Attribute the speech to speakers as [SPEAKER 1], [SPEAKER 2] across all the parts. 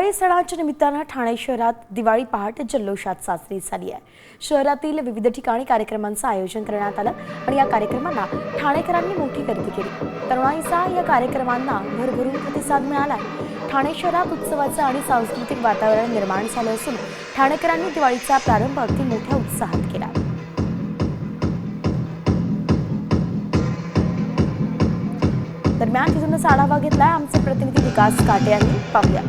[SPEAKER 1] दिवाळी सणाच्या निमित्तानं ठाणे शहरात दिवाळी पहाट जल्लोषात साजरी झाली आहे। शहरातील विविध ठिकाणी कार्यक्रमांचं आयोजन करण्यात आलं आणि या कार्यक्रमांना ठाणेकरांनी मोठी गर्दी केली। तरुणाईचा या कार्यक्रमांना भरभरून प्रतिसाद मिळाला। ठाणे शहरात उत्सवाचं आणि सांस्कृतिक वातावरण निर्माण झालं असून ठाणेकरांनी दिवाळीचा प्रारंभ अगदी मोठ्या उत्साहात केला। दरम्यान तिथूनच आढावा घेतलाय आमचे प्रतिनिधी विकास काटे यांनी। पाहूया।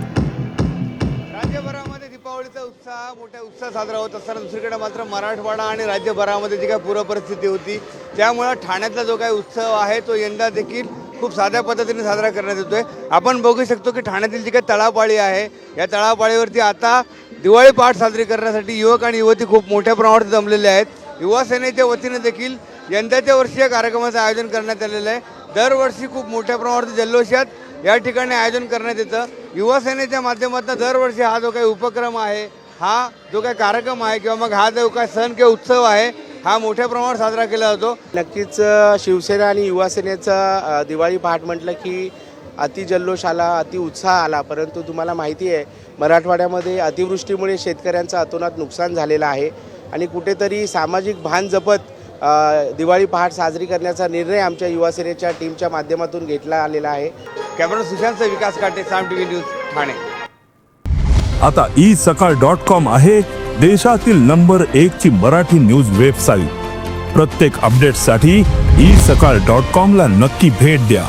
[SPEAKER 2] राज्यभरामध्ये दीपावलीचा उत्साह मोठ्या उत्साह साजरा होत असताना दुसरीकडे मात्र मराठवाडा आणि राज्यभरामध्ये जी काही पूरपरिस्थिती होती त्यामुळे ठाण्यातला जो काही उत्सव आहे तो यंदा देखील खूप साध्या पद्धतीने साजरा करण्यात येतोय। आपण बघू शकतो की ठाण्यातील जी काही तळापाळी आहे या तळापाळीवरती आता दिवाळी पहाट साजरी करण्यासाठी युवक आणि युवती खूप मोठ्या प्रमाणात जमलेले आहेत। युवा सेनेच्या वतीने देखील यंदाच्या वर्षी या कार्यक्रमाचं आयोजन करण्यात आलेलं आहे। दरवर्षी खूप मोठ्या प्रमाणात जल्लोषात या ठिकाणी आयोजन करण्यात येतं। युवा सेनेच्या माध्यमातून दरवर्षी हा जो काही उपक्रम आहे, हा जो काही कार्यक्रम आहे किंवा मग हा जो काही सण किंवा उत्सव आहे हा मोठ्या प्रमाणात साजरा केला जातो।
[SPEAKER 3] नक्कीच शिवसेना आणि युवा सेनेचा दिवाळी पहाट म्हटलं की अति जल्लोष आला, अति उत्साह आला। परंतु तुम्हाला माहिती आहे मराठवाड्यामध्ये अतिवृष्टीमुळे शेतकऱ्यांचं अतोनात नुकसान झालेलं आहे आणि कुठेतरी सामाजिक भान जपत दिवाळी पहाट साजरी करण्याचा निर्णय आमच्या युवा सेनेच्या टीमच्या माध्यमातून घेतला आलेला आहे।
[SPEAKER 2] कॅमेरा सुशांत विकास काटे, साम टीव्ही न्यूज, ठाणे।
[SPEAKER 4] आता isakal.com आहे देशातील नंबर 1 ची मराठी न्यूज वेबसाईट। प्रत्येक अपडेटसाठी isakal.com ला नक्की भेट द्या।